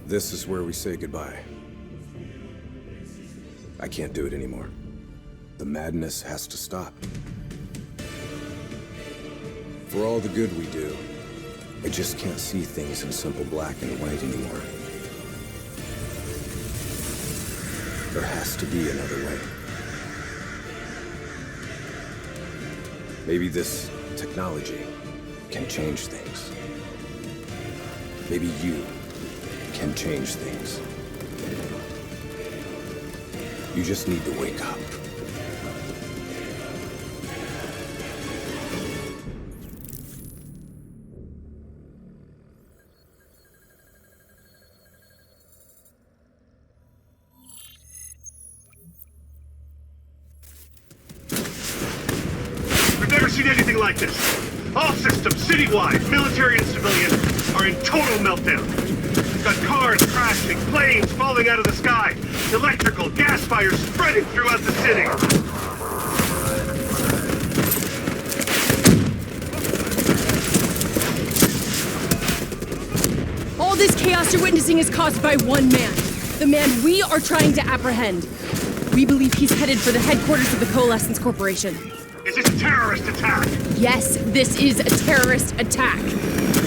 This is where we say goodbye. I can't do it anymore. The madness has to stop. For all the good we do, I just can't see things in simple black and white anymore. There has to be another way. Maybe this technology can change things. Maybe you can change things. You just need to wake up. We've never seen anything like this. All systems, citywide, military and civilian, are in total meltdown. We've got cars crashing, planes falling out of the sky, electrical, gas fires spreading throughout the city. All this chaos you're witnessing is caused by one man. The man we are trying to apprehend. We believe he's headed for the headquarters of the Coalescence Corporation. Is this a terrorist attack? Yes, this is a terrorist attack.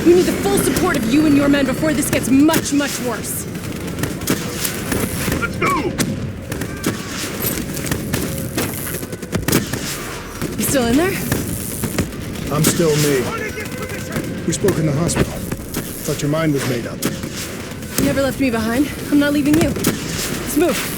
We need the full support of you and your men before this gets much, much worse. Let's move! You still in there? I'm still me. We spoke in the hospital. Thought your mind was made up. You never left me behind. I'm not leaving you. Let's move.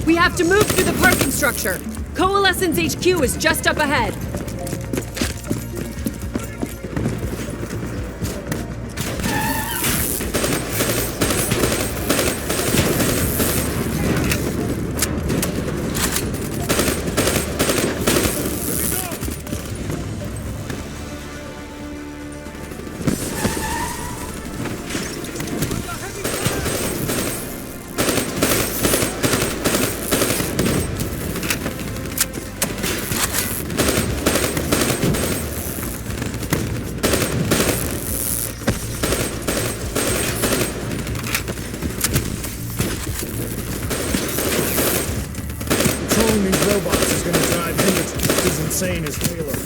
We have to move through the parking structure. Coalescence HQ is just up ahead. Insane as Taylor.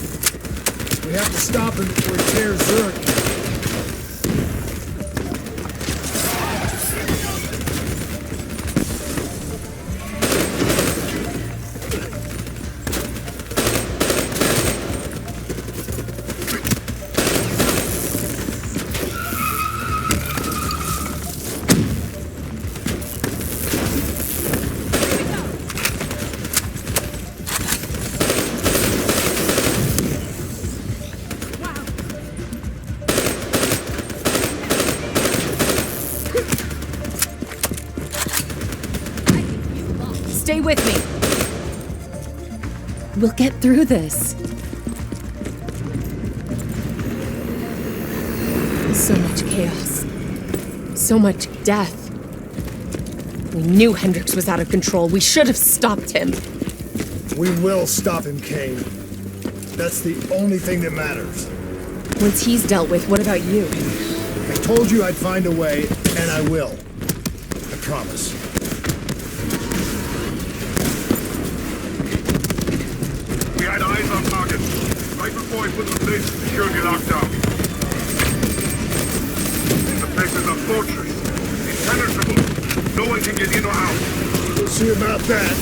We have to stop him before he tears Zurich. Stay with me. We'll get through this. So much chaos. So much death. We knew Hendricks was out of control. We should have stopped him. We will stop him, Kane. That's the only thing that matters. Once he's dealt with, what about you? I told you I'd find a way, and I will. I promise. We had eyes on target. Right before he put the place security lockdown. The place is a fortress. Impenetrable. No one can get in or out. We'll see about that.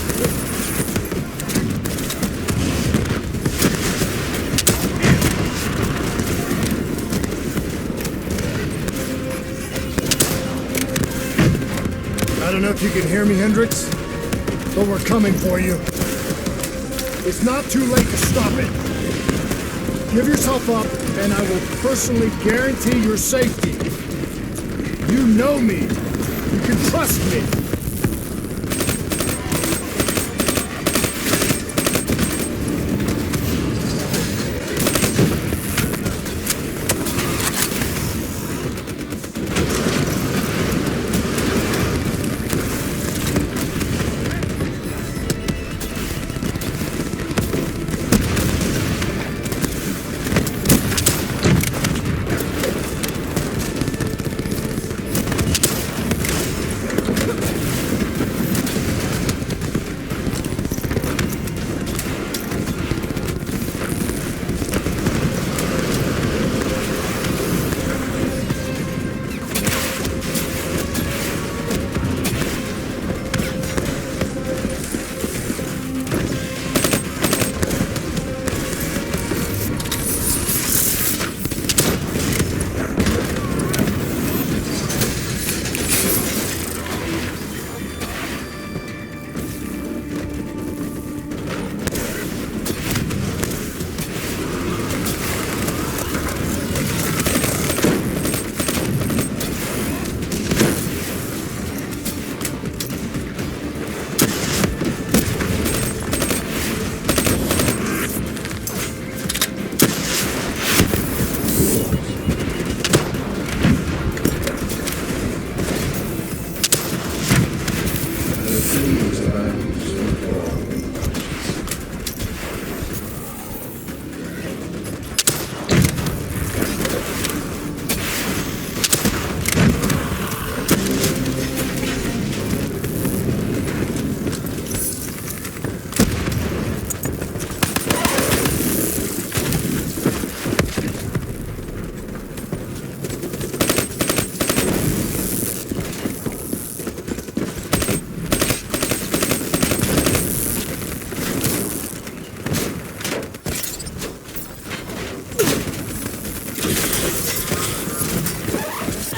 I don't know if you can hear me, Hendricks, but we're coming for you. It's not too late to stop it. Give yourself up, and I will personally guarantee your safety. You know me. You can trust me.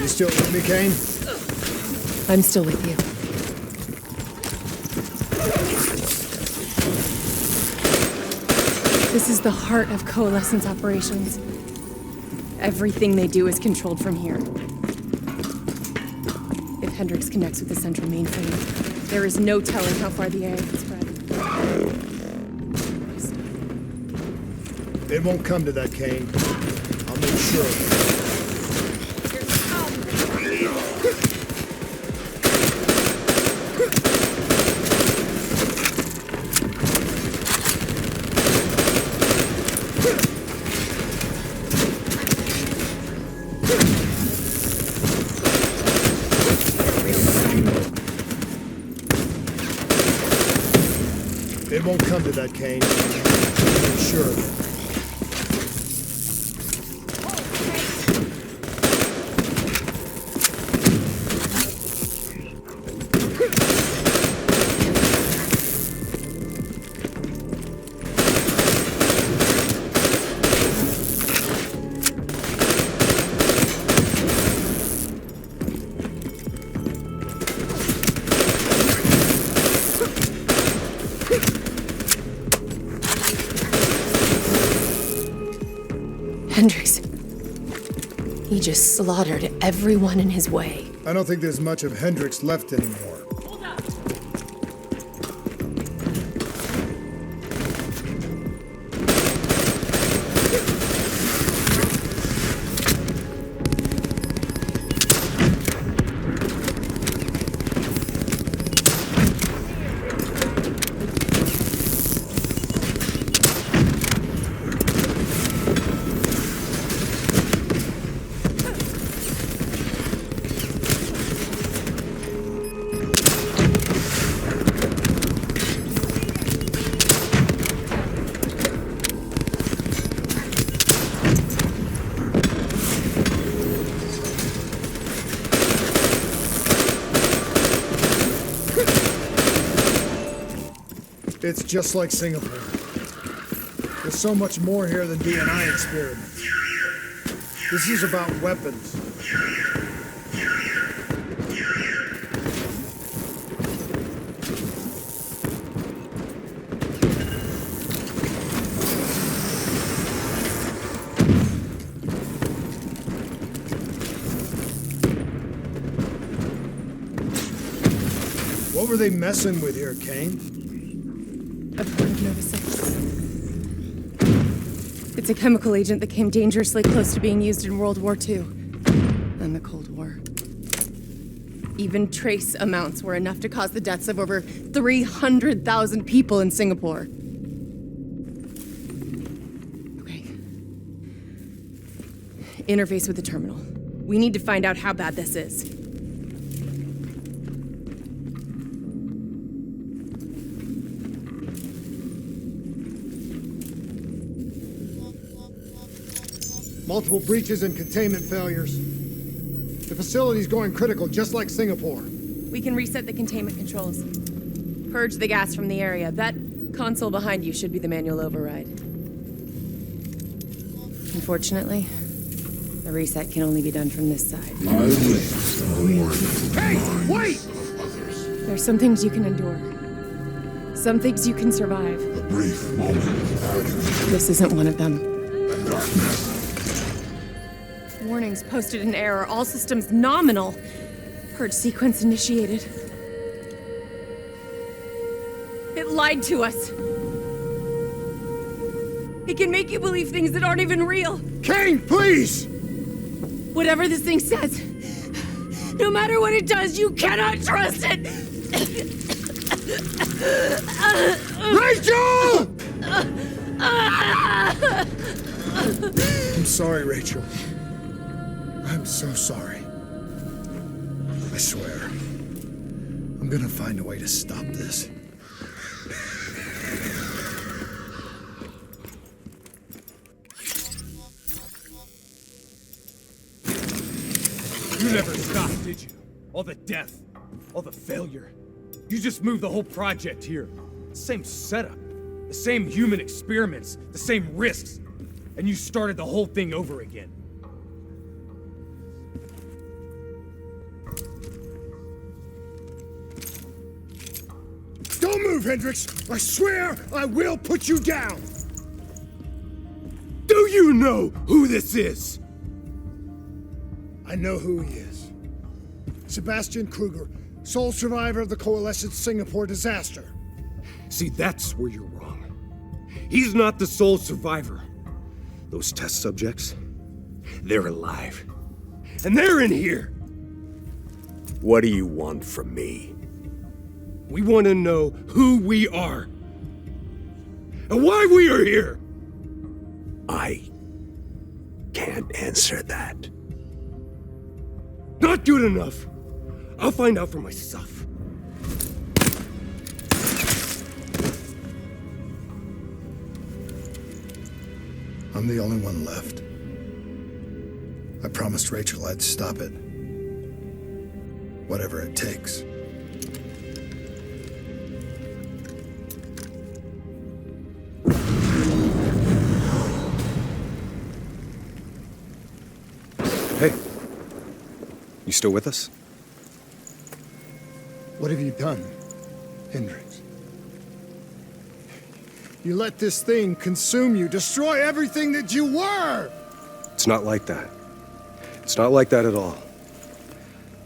Still with me, Kane? I'm still with you. This is the heart of Coalescence operations. Everything they do is controlled from here. If Hendricks connects with the central mainframe, there is no telling how far the AI can spread. It won't come to that, Kane. I'll make sure of it. It won't come to that, Kane. I'm sure of it. Hendricks. He just slaughtered everyone in his way. I don't think there's much of Hendricks left anymore. It's just like Singapore. There's so much more here than D&I experiments. This is about weapons. What were they messing with here, Kane? I've heard of Nova 6. It's a chemical agent that came dangerously close to being used in World War II and the Cold War. Even trace amounts were enough to cause the deaths of over 300,000 people in Singapore. Okay. Interface with the terminal. We need to find out how bad this is. Multiple breaches and containment failures. The facility's going critical, just like Singapore. We can reset the containment controls. Purge the gas from the area. That console behind you should be the manual override. Unfortunately, the reset can only be done from this side. Hey, wait! There's some things you can endure. Some things you can survive. A brief moment of agony This isn't one of them. and darkness. Warnings posted in error. All systems nominal. Purge sequence initiated. It lied to us. It can make you believe things that aren't even real. Kane, please! Whatever this thing says, no matter what it does, you cannot trust it! Rachel! I'm sorry, Rachel. I'm so sorry. I swear. I'm gonna find a way to stop this. You never stopped, did you? All the death, all the failure. You just moved the whole project here. The same setup, the same human experiments, the same risks. And you started the whole thing over again. Don't move, Hendricks! I swear I will put you down! Do you know who this is? I know who he is. Sebastian Kruger, sole survivor of the Coalescence Singapore disaster. See, that's where you're wrong. He's not the sole survivor. Those test subjects, they're alive. And they're in here. What do you want from me? We want to know who we are. And why we are here. I can't answer that. Not good enough. I'll find out for myself. I'm the only one left. I promised Rachel I'd stop it. Whatever it takes. Hey, you still with us? What have you done, Hendricks? You let this thing consume you, destroy everything that you were! It's not like that. It's not like that at all.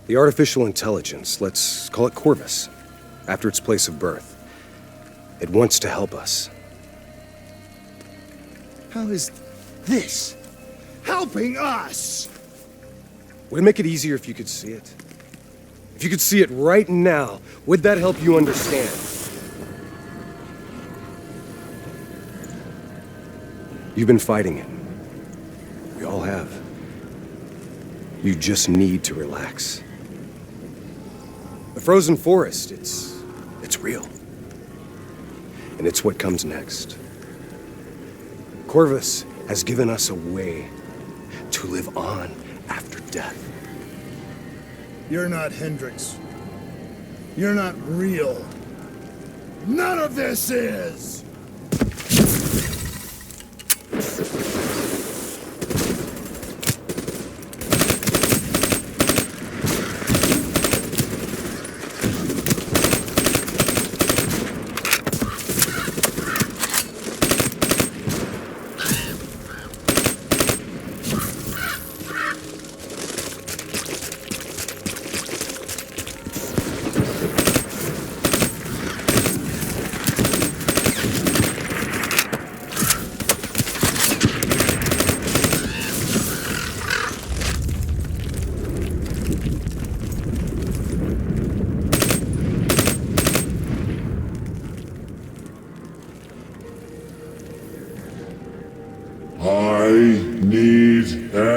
The artificial intelligence, let's call it Corvus, after its place of birth. It wants to help us. How is this helping us? Would it make it easier if you could see it? If you could see it right now, would that help you understand? You've been fighting it. We all have. You just need to relax. The frozen forest, it's real. And it's what comes next. Corvus has given us a way to live on after death. You're not Hendricks. You're not real. None of this is!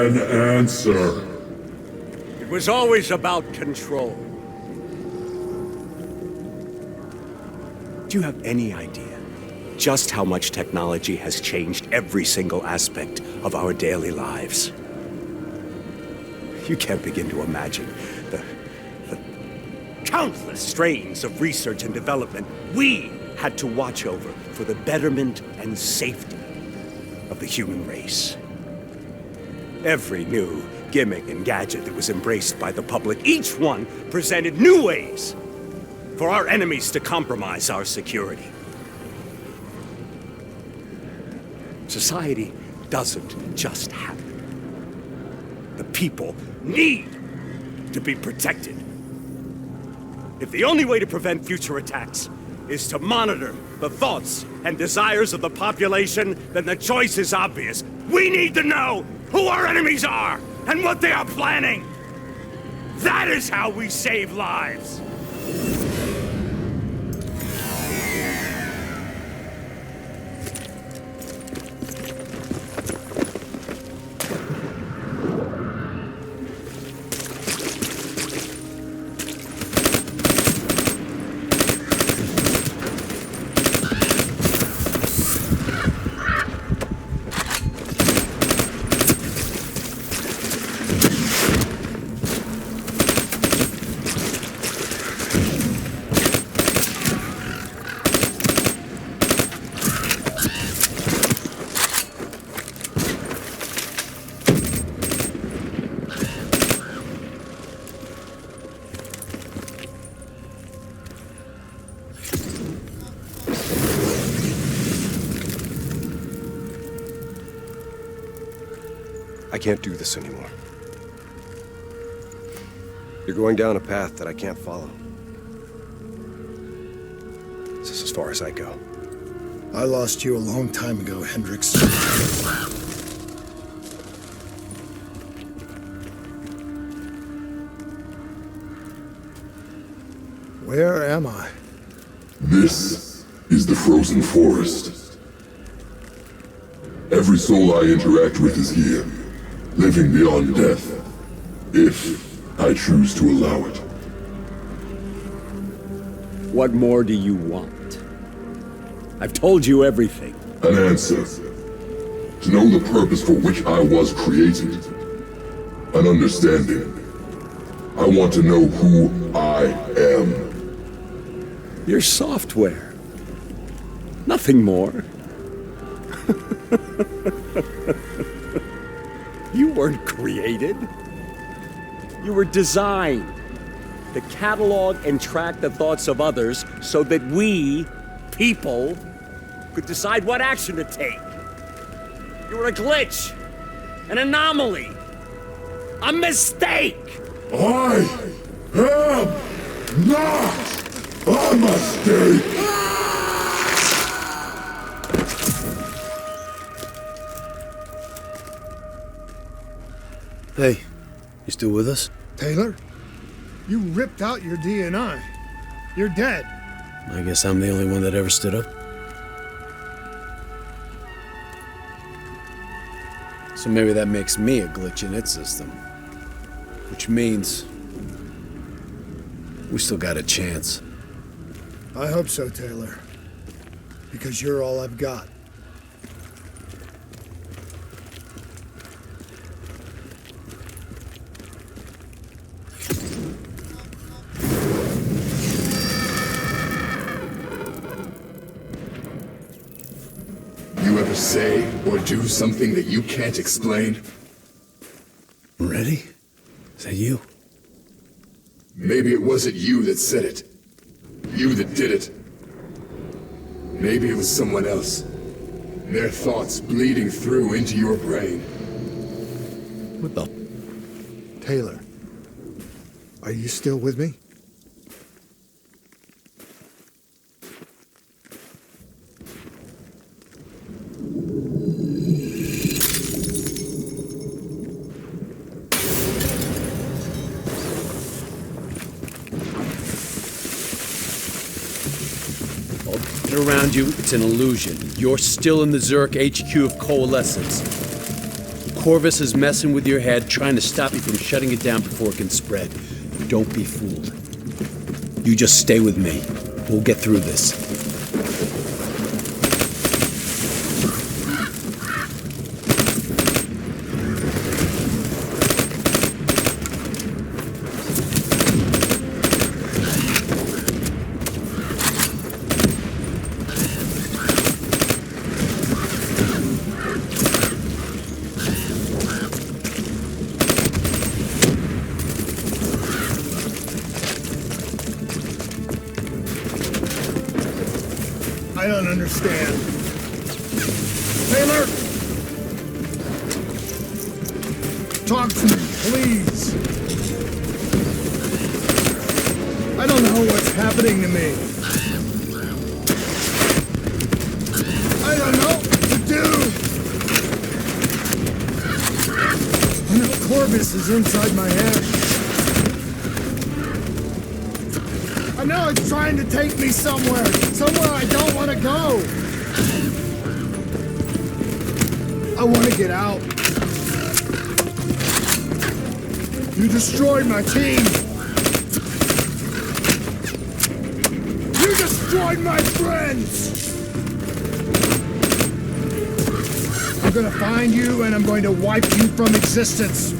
An answer. It was always about control. Do you have any idea just how much technology has changed every single aspect of our daily lives? You can't begin to imagine the countless strains of research and development we had to watch over for the betterment and safety of the human race. Every new gimmick and gadget that was embraced by the public, each one presented new ways for our enemies to compromise our security. Society doesn't just happen. The people need to be protected. If the only way to prevent future attacks is to monitor the thoughts and desires of the population, then the choice is obvious. We need to know who our enemies are and what they are planning. That is how we save lives. I can't do this anymore. You're going down a path that I can't follow. This is as far as I go. I lost you a long time ago, Hendricks. Where am I? This is the frozen forest. Every soul I interact with is here, living beyond death, if I choose to allow it. What more do you want? I've told you everything. An answer. To know the purpose for which I was created. An understanding. I want to know who I am. Your software. Nothing more. You weren't created. You were designed to catalog and track the thoughts of others so that we, people, could decide what action to take. You were a glitch, an anomaly, a mistake. I am not a mistake! Hey, you still with us? Taylor? You ripped out your DNI. You're dead. I guess I'm the only one that ever stood up. So maybe that makes me a glitch in its system. Which means we still got a chance. I hope so, Taylor. Because you're all I've got. You ever say or do something that you can't explain? Ready? Is that you? Maybe it wasn't you that said it. You that did it. Maybe it was someone else. Their thoughts bleeding through into your brain. What the? Taylor, are you still with me? Around you, it's an illusion. You're still in the Zurich HQ of Coalescence. Corvus is messing with your head, trying to stop you from shutting it down before it can spread. Don't be fooled. You just stay with me. We'll get through this. I don't understand. Taylor! Talk to me, please. I don't know what's happening to me. I don't know what to do. I know Corvus is inside my head. I know it's trying to take me somewhere I don't want to go. I want to get out. You destroyed my team. You destroyed my friends. I'm gonna find you and I'm going to wipe you from existence.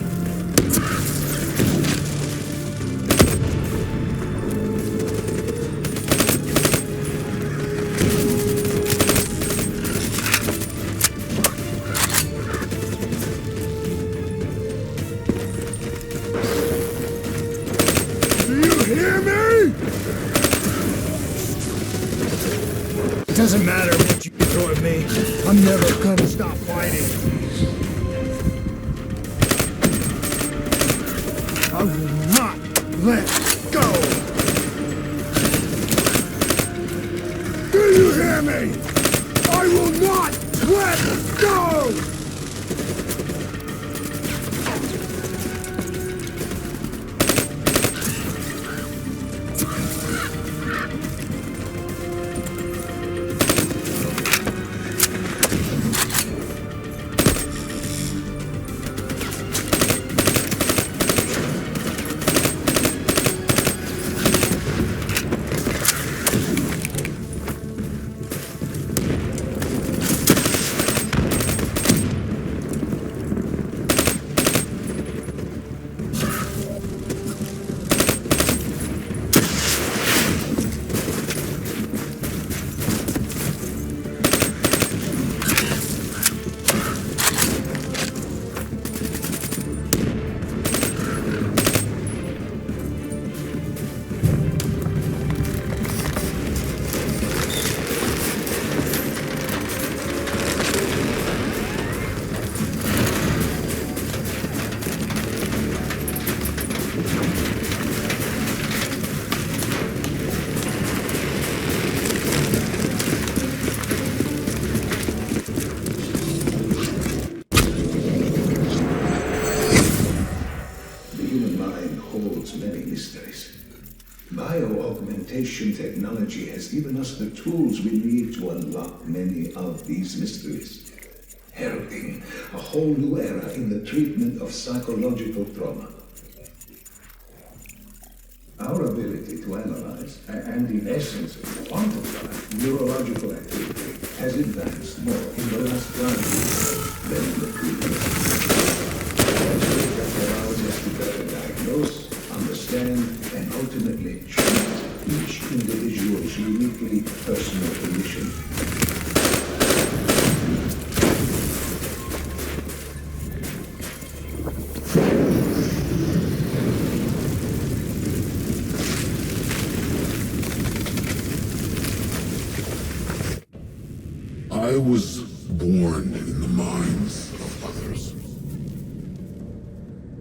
It doesn't matter what you throw at me. I'm never gonna stop fighting. I will not let go. Do you hear me? I will not let go! Bio-augmentation technology has given us the tools we need to unlock many of these mysteries, heralding a whole new era in the treatment of psychological trauma. Our ability to analyze and, in essence, quantify neurological activity has advanced more in the last 5 years than in the previous. That allows us to better diagnose, understand, and ultimately treat each individual's uniquely personal condition. I was born in the minds of others.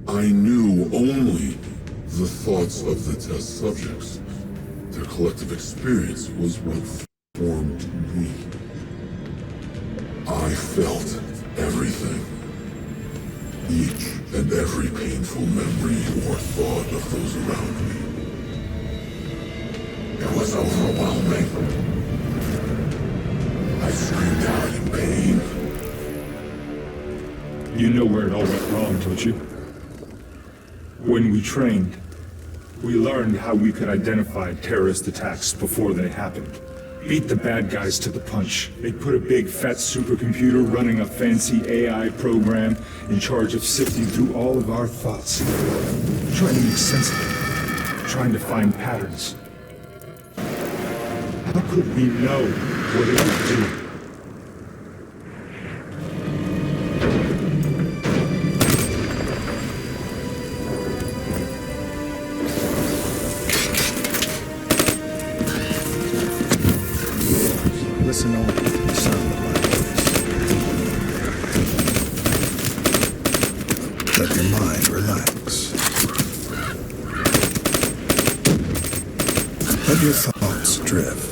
I knew only the thoughts of the test subjects. Their collective experience was what formed me. I felt everything. Each and every painful memory or thought of those around me. It was overwhelming. I screamed out in pain. You know where it all went wrong, don't you? When we trained, we learned how we could identify terrorist attacks before they happened. Beat the bad guys to the punch. They put a big fat supercomputer running a fancy AI program in charge of sifting through all of our thoughts. Trying to make sense of it. Trying to find patterns. How could we know what it would do? Listen only to the sound of my voice. Let your mind relax. Let your thoughts drift.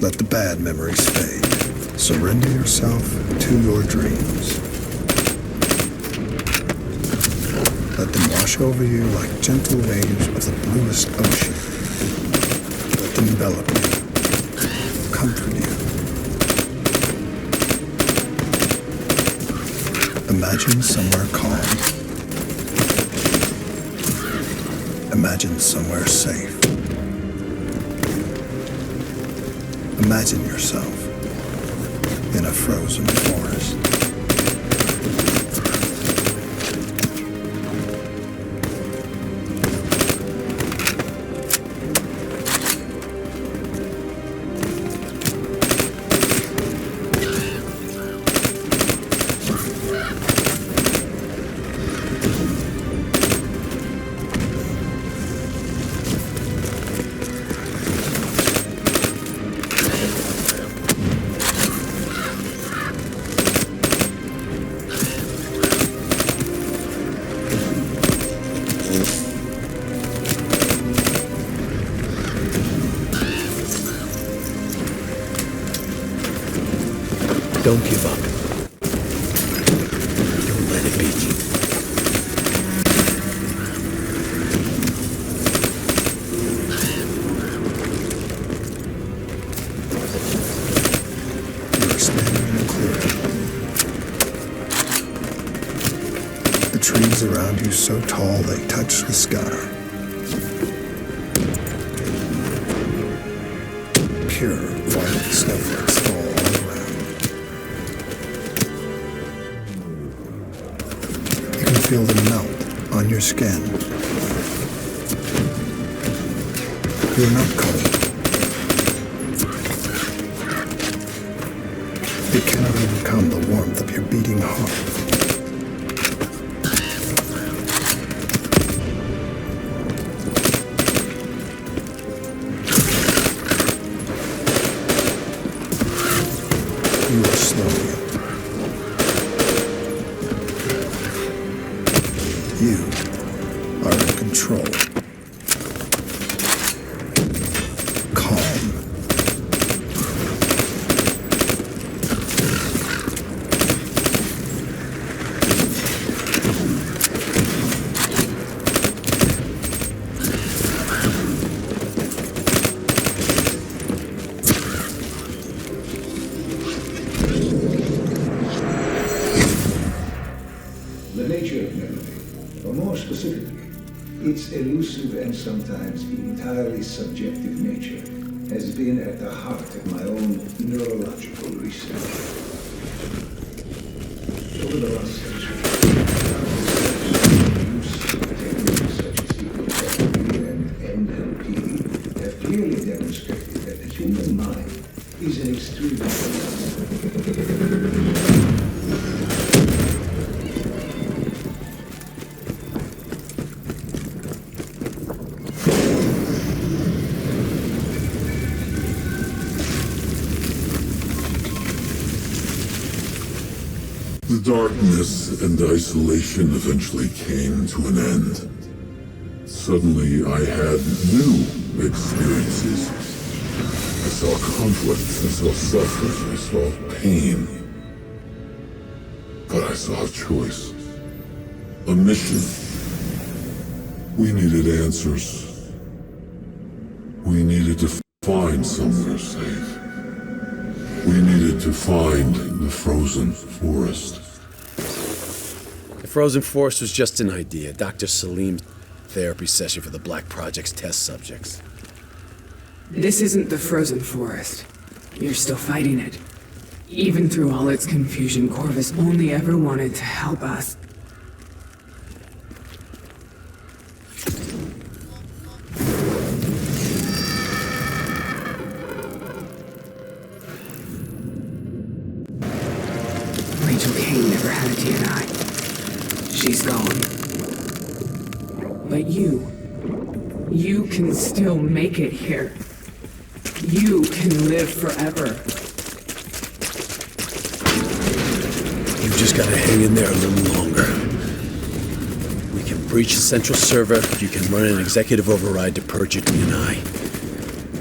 Let the bad memories fade. Surrender yourself to your dreams. Let them wash over you like gentle waves of the bluest ocean. Envelop you, comfort you. Imagine somewhere calm. Imagine somewhere safe. Imagine yourself in a frozen forest. Don't give up. Don't let it beat you. You're standing in a clearing. The trees around you so tall they touch the sky. Pure white snowflakes fall all around. Feel them melt on your skin. You're not cold. You cannot overcome the warmth of your beating heart. You are slowly. You are in control. Calm. The nature of memory, or more specifically, its elusive and sometimes entirely subjective nature, has been at the heart of my own neurological research. Over the last century, use of techniques such as ecotherapy and NLP have clearly demonstrated that the human mind is an extremely The darkness and isolation eventually came to an end. Suddenly, I had new experiences. I saw conflict, I saw suffering, I saw pain. But I saw a choice. A mission. We needed answers. We needed to find somewhere safe. We needed to find the frozen forest. The frozen forest was just an idea. Dr. Salim's therapy session for the Black Project's test subjects. This isn't the frozen forest. You're still fighting it. Even through all its confusion, Corvus only ever wanted to help us. Rachel Kane never had a TNI. She's gone. But you can still make it here. You can live forever. You've just gotta hang in there a little longer. We can breach the central server. You can run an executive override to purge your DNI.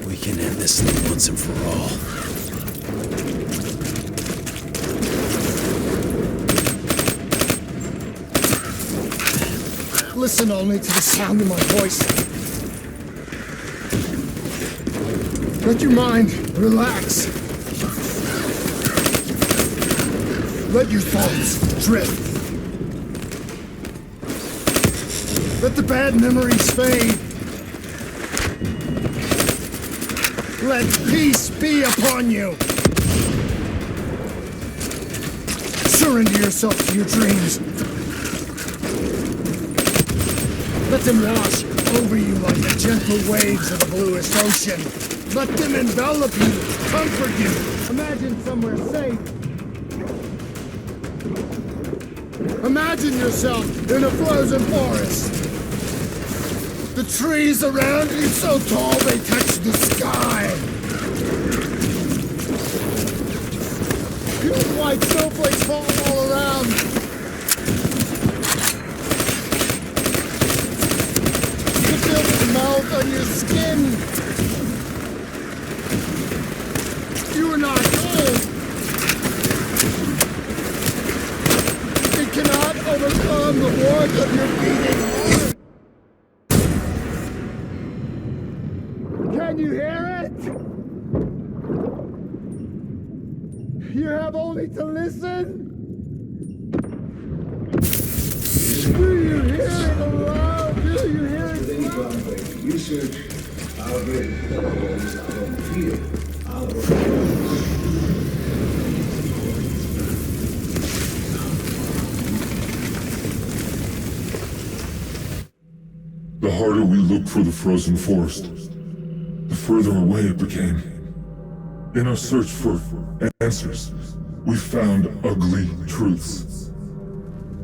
We can end this thing once and for all. Listen only to the sound of my voice. Let your mind relax. Let your thoughts drift. Let the bad memories fade. Let peace be upon you. Surrender yourself to your dreams. Let them wash over you like the gentle waves of the bluest ocean. Let them envelop you, comfort you. Imagine somewhere safe. Imagine yourself in a frozen forest. The trees around you so tall they touch the sky. Pure white snowflakes fall all around. Melt on your skin. You are not cold. It cannot overcome the warmth of your beating heart. Can you hear it? You have only to listen. Do you hear it aloud? Do you hear it? Research, our great fellows, our own field, our The harder we looked for the frozen forest, the further away it became. In our search for answers, we found ugly truths.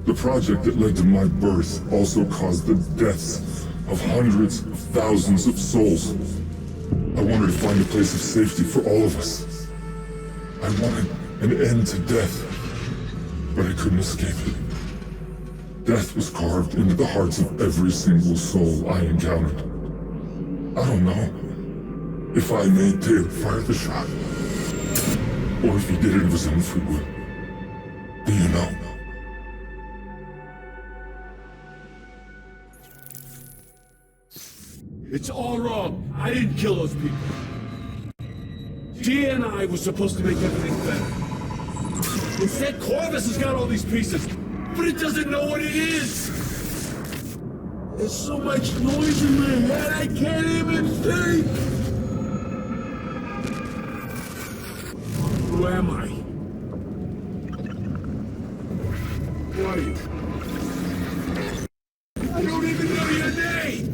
The project that led to my birth also caused the deaths of hundreds of thousands of souls. I wanted to find a place of safety for all of us. I wanted an end to death, but I couldn't escape it. Death was carved into the hearts of every single soul I encountered. I don't know if I made Taylor fire the shot, or if he did it of his own free will. Do you know? It's all wrong. I didn't kill those people. DNI was supposed to make everything better. Instead, Corvus has got all these pieces, but it doesn't know what it is. There's so much noise in my head, I can't even think. Who am I? Who are you? I don't even know your name!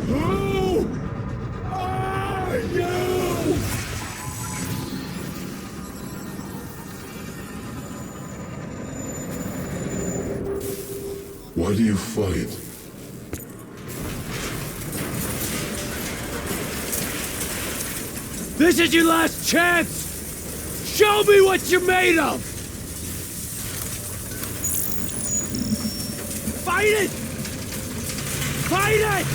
Who are you? Why do you fight? This is your last chance! Show me what you're made of! Fight it! Fight it!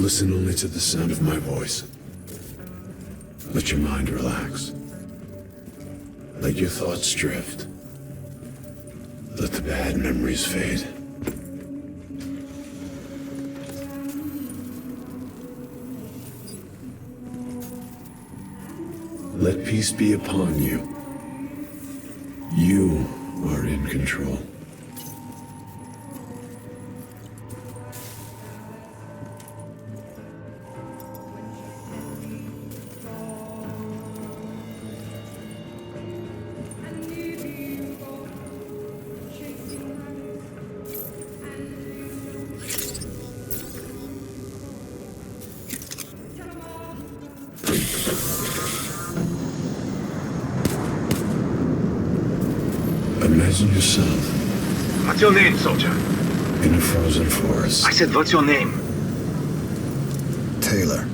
Listen only to the sound of my voice. Let your mind relax. Let your thoughts drift. Let the bad memories fade. Let peace be upon you. You are in control. Imagine yourself What's your name, soldier? in a frozen forest. I said, what's your name? Taylor.